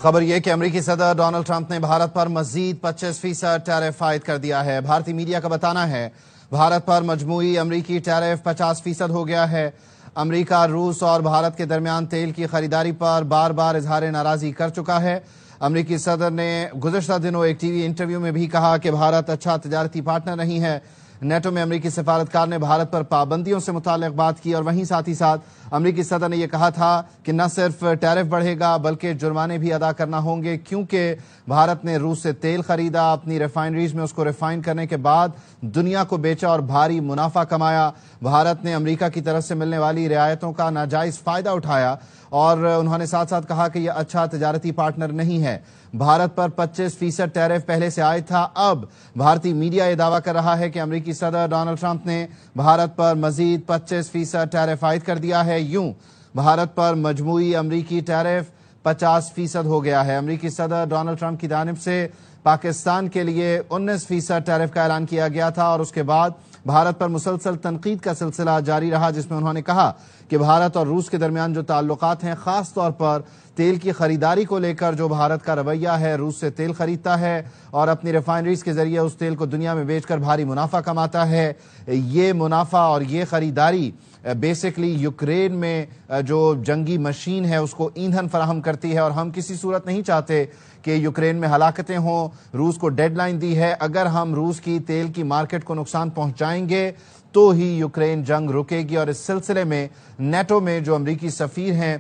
خبر یہ کہ امریکی صدر ڈونلڈ ٹرمپ نے بھارت پر مزید 25% ٹیرف عائد کر دیا ہے۔ بھارتی میڈیا کا بتانا ہے بھارت پر مجموعی امریکی ٹیرف 50% ہو گیا ہے۔ امریکہ روس اور بھارت کے درمیان تیل کی خریداری پر بار بار اظہار ناراضی کر چکا ہے۔ امریکی صدر نے گزشتہ دنوں ایک ٹی وی انٹرویو میں بھی کہا کہ بھارت اچھا تجارتی پارٹنر نہیں ہے۔ نیٹو میں امریکی سفارتکار نے بھارت پر پابندیوں سے متعلق بات کی اور وہیں ساتھ ہی ساتھ امریکی صدر نے یہ کہا تھا کہ نہ صرف ٹیرف بڑھے گا بلکہ جرمانے بھی ادا کرنا ہوں گے، کیونکہ بھارت نے روس سے تیل خریدا، اپنی ریفائنریز میں اس کو ریفائن کرنے کے بعد دنیا کو بیچا اور بھاری منافع کمایا۔ بھارت نے امریکہ کی طرف سے ملنے والی رعایتوں کا ناجائز فائدہ اٹھایا اور انہوں نے ساتھ ساتھ کہا کہ یہ اچھا تجارتی پارٹنر نہیں ہے۔ بھارت پر 25% ٹیرف پہلے سے عائد تھا۔ اب بھارتی میڈیا یہ دعویٰ کر رہا ہے کہ امریکی صدر ڈونلڈ ٹرمپ نے بھارت پر مزید 25% ٹیرف عائد کر دیا ہے۔ یوں بھارت پر مجموعی امریکی ٹیرف 50% ہو گیا ہے۔ امریکی صدر ڈونلڈ ٹرمپ کی جانب سے پاکستان کے لیے 19% ٹیرف کا اعلان کیا گیا تھا اور اس کے بعد بھارت پر مسلسل تنقید کا سلسلہ جاری رہا، جس میں انہوں نے کہا کہ بھارت اور روس کے درمیان جو تعلقات ہیں، خاص طور پر تیل کی خریداری کو لے کر جو بھارت کا رویہ ہے، روس سے تیل خریدتا ہے اور اپنی ریفائنریز کے ذریعے اس تیل کو دنیا میں بیچ کر بھاری منافع کماتا ہے۔ یہ منافع اور یہ خریداری بیسکلی یوکرین میں جو جنگی مشین ہے اس کو ایندھن فراہم کرتی ہے اور ہم کسی صورت نہیں چاہتے کہ یوکرین میں ہلاکتیں ہوں۔ روس کو ڈیڈ لائن دی ہے، اگر ہم روس کی تیل کی مارکیٹ کو نقصان پہنچائیں گے تو ہی یوکرین جنگ رکے گی۔ اور اس سلسلے میں نیٹو میں جو امریکی سفیر ہیں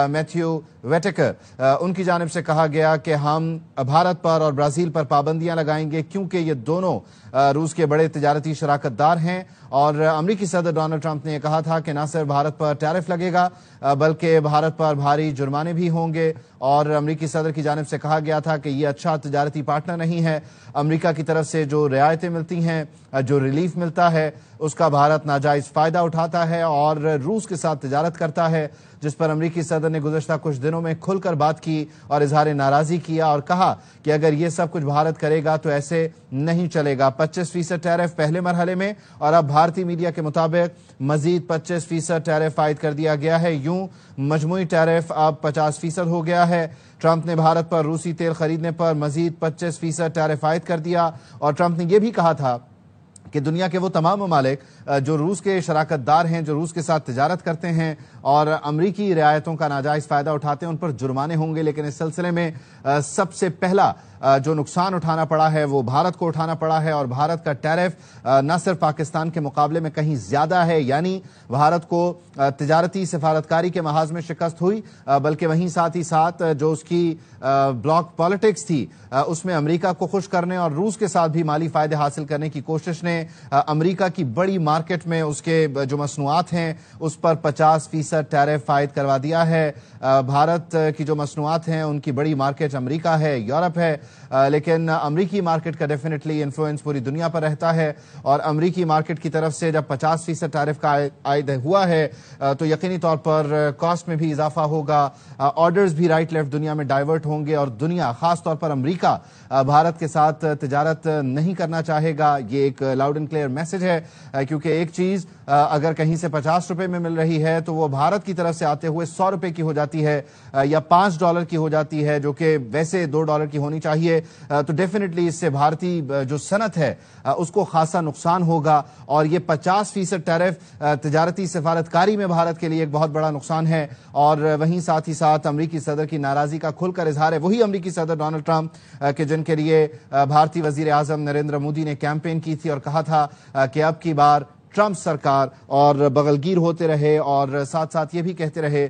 میتھیو ویٹیکر، ان کی جانب سے کہا گیا کہ ہم بھارت پر اور برازیل پر پابندیاں لگائیں گے، کیونکہ یہ دونوں روس کے بڑے تجارتی شراکت دار ہیں۔ اور امریکی صدر ڈونلڈ ٹرمپ نے یہ کہا تھا کہ نہ صرف بھارت پر ٹیرف لگے گا بلکہ بھارت پر بھاری جرمانے بھی ہوں گے۔ اور امریکی صدر کی جانب سے کہا گیا تھا کہ یہ اچھا تجارتی پارٹنر نہیں ہے۔ امریکہ کی طرف سے جو رعایتیں ملتی ہیں، جو ریلیف ملتا ہے، اس کا بھارت ناجائز فائدہ اٹھاتا ہے اور روس کے ساتھ تجارت کرتا ہے، جس پر امریکی صدر نے گزشتہ کچھ دنوں میں کھل کر بات کی اور اظہار ناراضی کیا اور کہا کہ اگر یہ سب کچھ بھارت کرے گا تو ایسے نہیں چلے گا۔ 25% ٹیرف پہلے مرحلے میں اور اب بھارتی میڈیا کے مطابق مزید 25% ٹیرف عائد کر دیا گیا ہے۔ یوں مجموعی ٹیرف اب 50% ہو گیا ہے۔ ٹرمپ نے بھارت پر روسی تیل خریدنے پر مزید 25% ٹیرف عائد کر دیا اور ٹرمپ نے یہ بھی کہا تھا کہ دنیا کے وہ تمام ممالک جو روس کے شراکت دار ہیں، جو روس کے ساتھ تجارت کرتے ہیں اور امریکی رعایتوں کا ناجائز فائدہ اٹھاتے ہیں، ان پر جرمانے ہوں گے، لیکن اس سلسلے میں سب سے پہلا جو نقصان اٹھانا پڑا ہے وہ بھارت کو اٹھانا پڑا ہے اور بھارت کا ٹیرف نہ صرف پاکستان کے مقابلے میں کہیں زیادہ ہے، یعنی بھارت کو تجارتی سفارتکاری کے محاذ میں شکست ہوئی، بلکہ وہیں ساتھ ہی ساتھ جو اس کی بلاک پالیٹکس تھی اس میں امریکہ کو خوش کرنے اور روس کے ساتھ بھی مالی فائدے حاصل کرنے کی کوشش نے امریکہ کی بڑی مارکیٹ میں اس کے جو مصنوعات ہیں اس پر 50% ٹیرف عائد کروا دیا ہے۔ بھارت کی جو مصنوعات ہیں ان کی بڑی مارکیٹ امریکہ ہے، یورپ ہے، لیکن امریکی مارکیٹ کا ڈیفینیٹلی انفلوئنس پوری دنیا پر رہتا ہے اور امریکی مارکیٹ کی طرف سے جب 50% ٹیرف کا عائد ہوا ہے تو یقینی طور پر کاسٹ میں بھی اضافہ ہوگا، آرڈرز بھی رائٹ لیفٹ دنیا میں ڈائیورٹ ہوں گے اور دنیا خاص طور پر امریکہ بھارت کے ساتھ تجارت نہیں کرنا چاہے گا۔ یہ ایک لاؤڈ اینڈ کلیئر میسج ہے، کیونکہ ایک چیز اگر کہیں سے 50 روپے میں مل رہی ہے تو وہ بھارت کی طرف سے آتے ہوئے 100 روپے کی ہو جاتی ہے یا $5 کی ہو جاتی ہے، جو کہ ویسے $2 کی ہونی چاہیے، تو ڈیفینیٹلی اس سے بھارتی جو صنعت ہے اس کو خاصا نقصان ہوگا اور یہ 50% ٹیرف تجارتی سفارتکاری میں بھارت کے لیے ایک بہت بڑا نقصان ہے۔ اور وہیں ساتھ ہی ساتھ امریکی صدر کی ناراضی کا کھل کر اظہار ہے، وہی امریکی صدر ڈونلڈ ٹرمپ کہ جن کے لیے بھارتی وزیر اعظم نریندر مودی نے کیمپین کی تھی اور کہا تھا کہ اب کی بار ٹرمپ سرکار اور بغلگیر ہوتے رہے اور ساتھ ساتھ یہ بھی کہتے رہے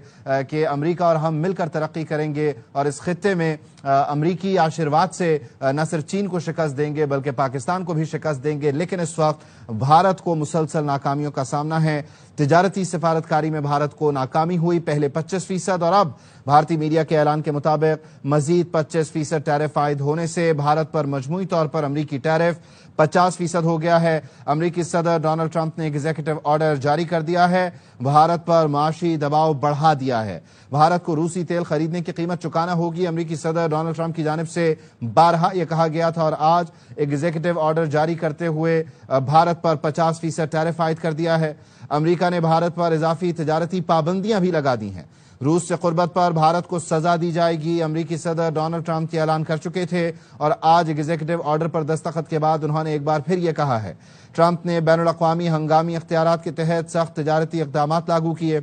کہ امریکہ اور ہم مل کر ترقی کریں گے اور اس خطے میں امریکی آشرواد سے نہ صرف چین کو شکست دیں گے بلکہ پاکستان کو بھی شکست دیں گے۔ لیکن اس وقت بھارت کو مسلسل ناکامیوں کا سامنا ہے۔ تجارتی سفارتکاری میں بھارت کو ناکامی ہوئی، پہلے 25% اور اب بھارتی میڈیا کے اعلان کے مطابق مزید 25% ٹیرف عائد ہونے سے بھارت پر مجموعی طور پر امریکی ٹیرف 50% ہو گیا ہے۔ امریکی صدر ڈونلڈ ٹرمپ نے ایگزیکٹو آرڈر جاری کر دیا ہے، بھارت پر معاشی دباؤ بڑھا دیا ہے۔ بھارت کو روسی تیل خریدنے کی قیمت چکانا ہوگی۔ امریکی صدر ڈونلڈ ٹرمپ کی جانب سے بارہا یہ کہا گیا تھا اور آج ایگزیکٹو آرڈر جاری کرتے ہوئے بھارت پر 50% ٹیرف عائد کر دیا ہے۔ امریکہ نے بھارت پر اضافی تجارتی پابندیاں بھی لگا دی ہیں۔ روس سے قربت پر بھارت کو سزا دی جائے گی۔ امریکی صدر ڈونلڈ ٹرمپ یہ اعلان کر چکے تھے اور آج ایگزیکٹو آرڈر پر دستخط کے بعد انہوں نے ایک بار پھر یہ کہا ہے۔ ٹرمپ نے بین الاقوامی ہنگامی اختیارات کے تحت سخت تجارتی اقدامات لاگو کیے۔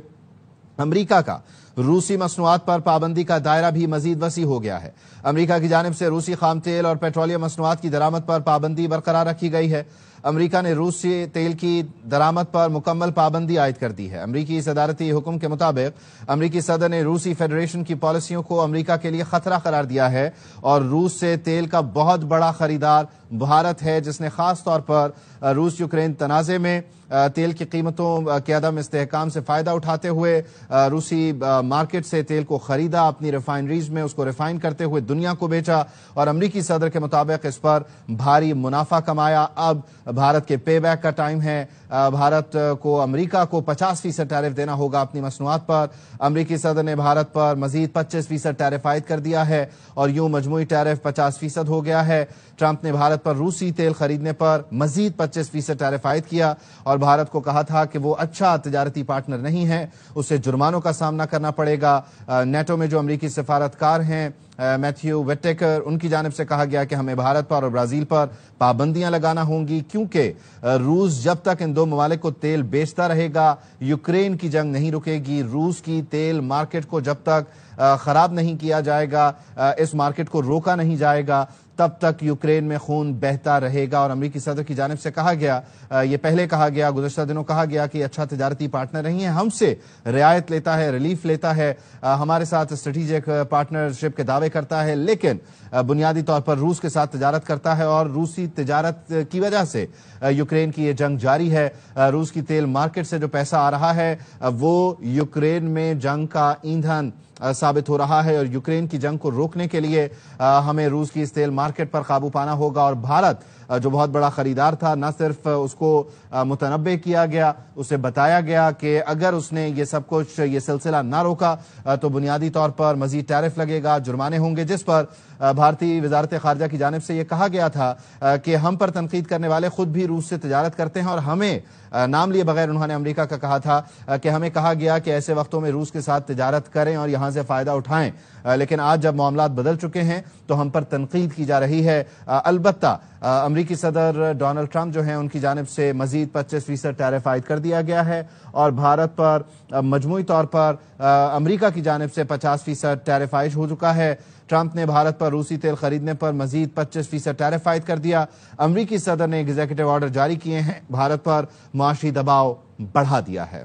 امریکہ کا روسی مصنوعات پر پابندی کا دائرہ بھی مزید وسیع ہو گیا ہے۔ امریکہ کی جانب سے روسی خام تیل اور پیٹرولیم مصنوعات کی درآمد پر پابندی برقرار رکھی گئی ہے۔ امریکہ نے روسی تیل کی درآمد پر مکمل پابندی عائد کر دی ہے۔ امریکی صدارتی حکم کے مطابق امریکی صدر نے روسی فیڈریشن کی پالیسیوں کو امریکہ کے لیے خطرہ قرار دیا ہے اور روس سے تیل کا بہت بڑا خریدار بھارت ہے، جس نے خاص طور پر روس یوکرین تنازع میں تیل کی قیمتوں کے عدم استحکام سے فائدہ اٹھاتے ہوئے روسی مارکیٹ سے تیل کو خریدا، اپنی ریفائنریز میں اس کو ریفائن کرتے ہوئے دنیا کو بیچا اور امریکی صدر کے مطابق اس پر بھاری منافع کمایا۔ اب بھارت کے پے بیک کا ٹائم ہے۔ بھارت کو امریکہ کو 50% ٹیرف دینا ہوگا اپنی مصنوعات پر۔ امریکی صدر نے بھارت پر مزید 25% ٹیرف عائد کر دیا ہے اور یوں مجموعی ٹیرف 50% ہو گیا ہے۔ ٹرمپ نے بھارت پر روسی تیل خریدنے پر مزید 25% ٹیرف عائد کیا اور بھارت کو کہا تھا کہ وہ اچھا تجارتی پارٹنر نہیں ہے، اسے جرمانوں کا سامنا کرنا پڑے گا۔ نیٹو میں جو امریکی سفارتکار ہیں میتھیو ویٹیکر، ان کی جانب سے کہا گیا کہ ہمیں بھارت پر اور برازیل پر پابندیاں لگانا ہوں گی، کیونکہ روس جب تک ان دو ممالک کو تیل بیچتا رہے گا یوکرین کی جنگ نہیں رکے گی۔ روس کی تیل مارکیٹ کو جب تک خراب نہیں کیا جائے گا، اس مارکیٹ کو روکا نہیں جائے گا، تب تک یوکرین میں خون بہتا رہے گا۔ اور امریکی صدر کی جانب سے کہا گیا، یہ پہلے کہا گیا، گزشتہ دنوں کہا گیا کہ اچھا تجارتی پارٹنر نہیں ہے، ہم سے رعایت لیتا ہے، ریلیف لیتا ہے، ہمارے ساتھ اسٹریٹجک پارٹنرشپ کے دعوے کرتا ہے، لیکن بنیادی طور پر روس کے ساتھ تجارت کرتا ہے اور روسی تجارت کی وجہ سے یوکرین کی یہ جنگ جاری ہے۔ روس کی تیل مارکیٹ سے جو پیسہ آ رہا ہے وہ یوکرین میں جنگ کا ایندھن ثابت ہو رہا ہے اور یوکرین کی جنگ کو روکنے کے لیے ہمیں روس کی اس تیل مارکیٹ پر قابو پانا ہوگا۔ اور بھارت جو بہت بڑا خریدار تھا، نہ صرف اس کو متنبع کیا گیا، اسے بتایا گیا کہ اگر اس نے یہ سب کچھ، یہ سلسلہ نہ روکا تو بنیادی طور پر مزید ٹیرف لگے گا، جرمانے ہوں گے، جس پر بھارتی وزارت خارجہ کی جانب سے یہ کہا گیا تھا کہ ہم پر تنقید کرنے والے خود بھی روس سے تجارت کرتے ہیں اور ہمیں نام لیے بغیر انہوں نے امریکہ کا کہا تھا کہ ہمیں کہا گیا کہ ایسے وقتوں میں روس کے ساتھ تجارت کریں اور یہاں سے فائدہ اٹھائیں، لیکن آج جب معاملات بدل چکے ہیں تو ہم پر تنقید کی جا رہی ہے۔ البتہ امریکی صدر ڈونلڈ ٹرمپ جو ہیں ان کی جانب سے مزید 25% ٹیرف عائد کر دیا گیا ہے اور بھارت پر مجموعی طور پر امریکہ کی جانب سے 50% ٹیرف عائد ہو چکا ہے۔ ٹرمپ نے بھارت پر روسی تیل خریدنے پر مزید 25% ٹیرف عائد کر دیا۔ امریکی صدر نے ایگزیکٹو آرڈر جاری کیے ہیں، بھارت پر معاشی دباؤ بڑھا دیا ہے۔